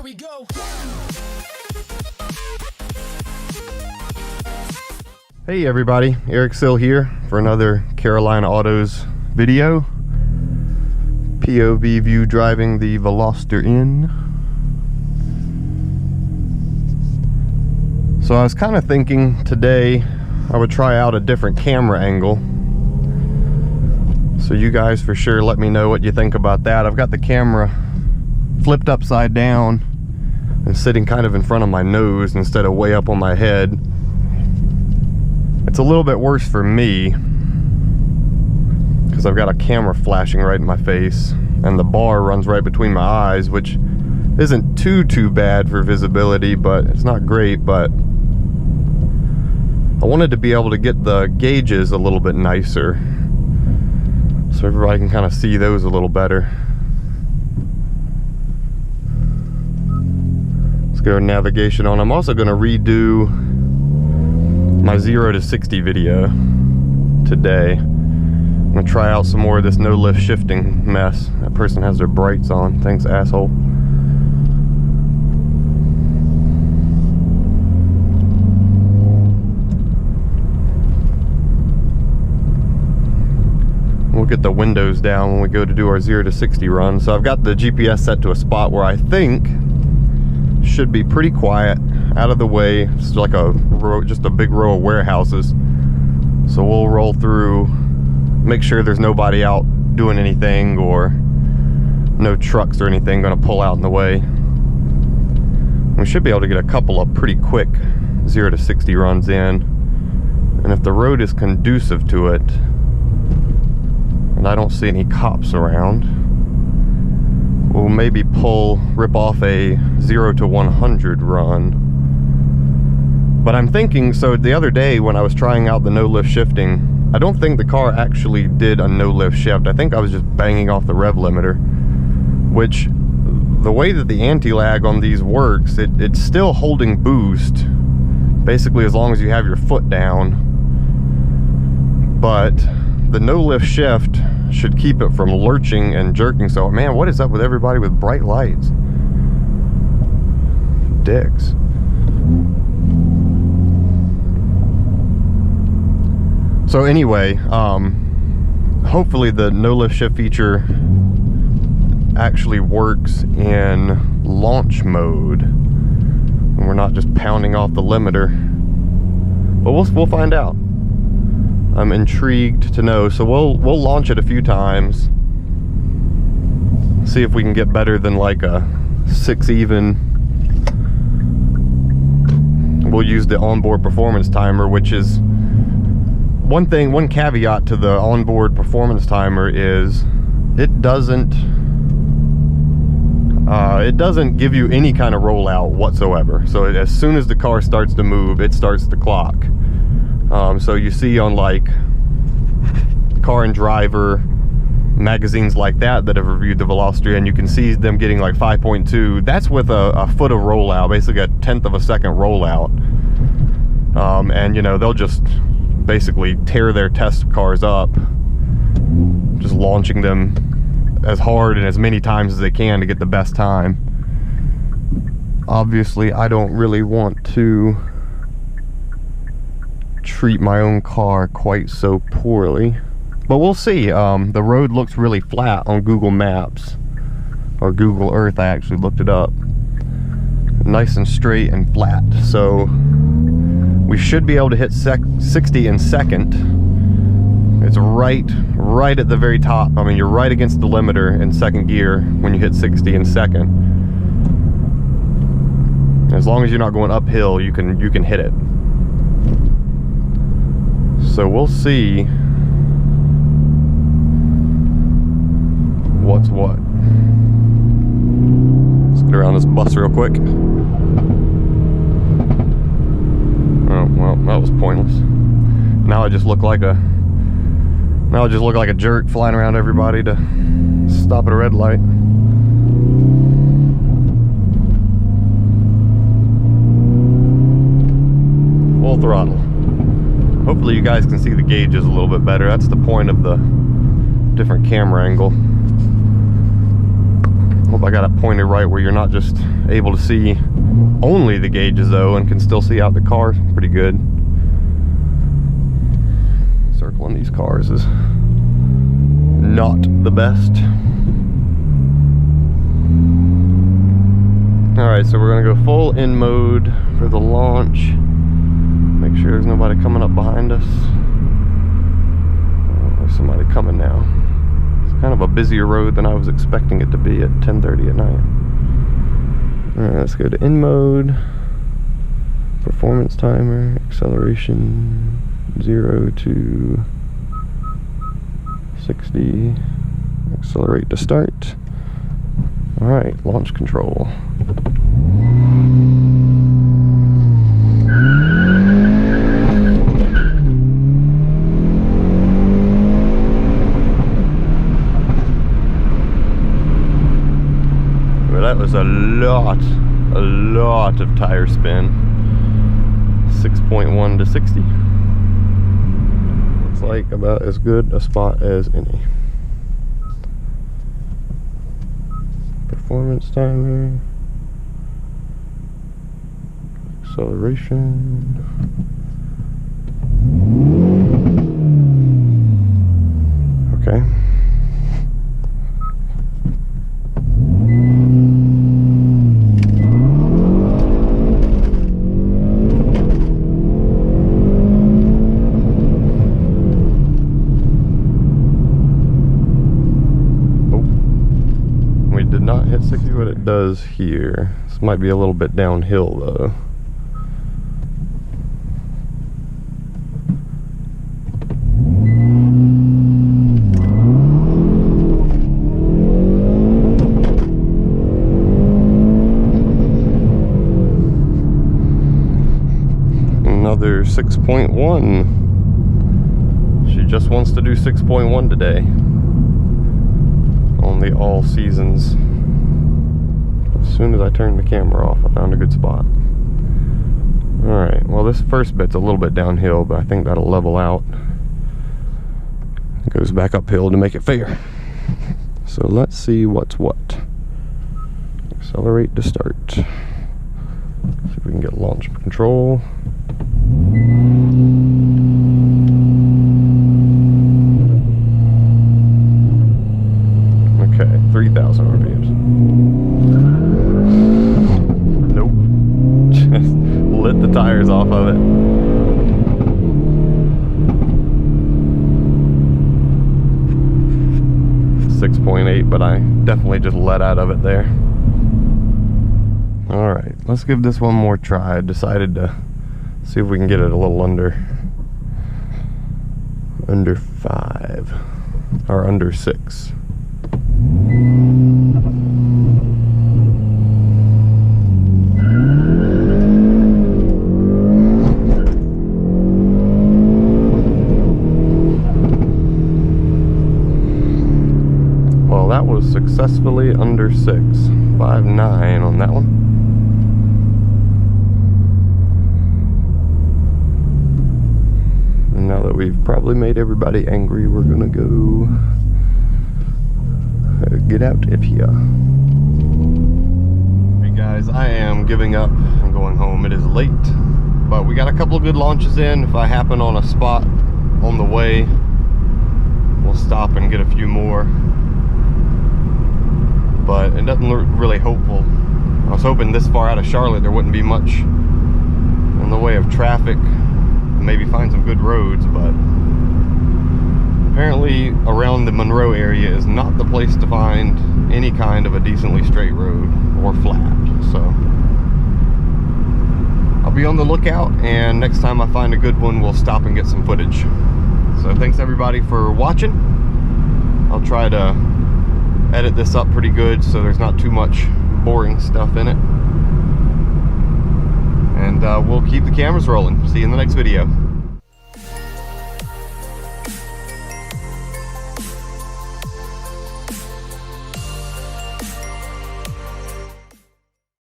we go. Hey everybody, Eric Sill here for another Carolina Autos video. POV view driving the Veloster N. So I was kind of thinking today I would try out a different camera angle. So you guys for sure let me know what you think about that. I've got the camera flipped upside down and sitting kind of in front of my nose instead of way up on my head. It's a little bit worse for me because I've got a camera flashing right in my face and the bar runs right between my eyes, which isn't too bad for visibility, but it's not great. But I wanted to be able to get the gauges a little bit nicer so everybody can kind of see those a little better. Let's go to navigation on. I'm also going to redo my 0 to 60 video today. I'm going to try out some more of this no lift shifting mess. That person has their brights on. Thanks, asshole. We'll get the windows down when we go to do our 0 to 60 run. So I've got the GPS set to a spot where I think should be pretty quiet, out of the way. It's like a row, just a big row of warehouses. So we'll roll through, make sure there's nobody out doing anything or no trucks or anything gonna pull out in the way. We should be able to get a couple of pretty quick 0 to 60 runs in. And if the road is conducive to it, and I don't see any cops around, we'll maybe rip off a 0 to 100 run. But I'm thinking, so the other day when I was trying out the no lift shifting, I don't think the car actually did a no lift shift. I think I was just banging off the rev limiter, which the way that the anti-lag on these works, it's still holding boost, basically as long as you have your foot down. But the no lift shift should keep it from lurching and jerking. So man, what is up with everybody with bright lights? Dicks. So anyway, hopefully the no lift shift feature actually works in launch mode and we're not just pounding off the limiter, but we'll find out. I'm intrigued to know. So we'll launch it a few times, see if we can get better than like a 6 even. We'll use the onboard performance timer, which is one caveat to the onboard performance timer is it doesn't give you any kind of rollout whatsoever. So as soon as the car starts to move, it starts to clock. So you see on like Car and Driver magazines like that have reviewed the Veloster, and you can see them getting like 5.2. That's with a foot of rollout, basically a 1/10 of a second rollout. And you know, they'll just basically tear their test cars up, just launching them as hard and as many times as they can to get the best time. Obviously, I don't really want to treat my own car quite so poorly, but we'll see. The road looks really flat on Google Maps, or Google Earth. I actually looked it up. Nice and straight and flat, so we should be able to hit 60 in second. It's right at the very top. I mean, you're right against the limiter in second gear when you hit 60 in second. As long as you're not going uphill, you can hit it. So we'll see what's what. Let's get around this bus real quick. Oh, well, that was pointless. Now I just look like a jerk flying around everybody to stop at a red light. Full throttle. Hopefully you guys can see the gauges a little bit better. That's the point of the different camera angle. Hope I got it pointed right where you're not just able to see only the gauges though and can still see out the car pretty good. Circling these cars is not the best. Alright, so we're gonna go full in mode for the launch. Make sure there's nobody coming up behind us. Oh, there's somebody coming now. It's kind of a busier road than I was expecting it to be at 10:30 at night. Alright, let's go to in mode. Performance timer, acceleration 0 to 60. Accelerate to start. Alright, launch control. Well, that was a lot of tire spin. 6.1 to 60. Looks like about as good a spot as any. Performance timer, acceleration. Okay. Not hit 60. What it does here. This might be a little bit downhill though. Another 6.1. She just wants to do 6.1 today on the all seasons. As soon as I turned the camera off, I found a good spot. Alright, well this first bit's a little bit downhill, but I think that'll level out. It goes back uphill to make it fair. So let's see what's what. Accelerate to start. See if we can get launch control. Okay, 3,000 RPMs. Nope. Just lit the tires off of it. .8, but I definitely just let out of it there. Alright, let's give this one more try. I decided to see if we can get it a little under 5 or under 6. Well, that was successfully under 6. 5.9 on that one. And now that we've probably made everybody angry, we're gonna go get out of here. Hey guys, I am giving up. I'm going home. It is late, but we got a couple of good launches in. If I happen on a spot on the way, we'll stop and get a few more. But it doesn't look really hopeful. I was hoping this far out of Charlotte there wouldn't be much in the way of traffic. Maybe find some good roads, but apparently around the Monroe area is not the place to find any kind of a decently straight road or flat. So I'll be on the lookout, and next time I find a good one, we'll stop and get some footage. So thanks everybody for watching. I'll try to edit this up pretty good so there's not too much boring stuff in it. And we'll keep the cameras rolling. See you in the next video.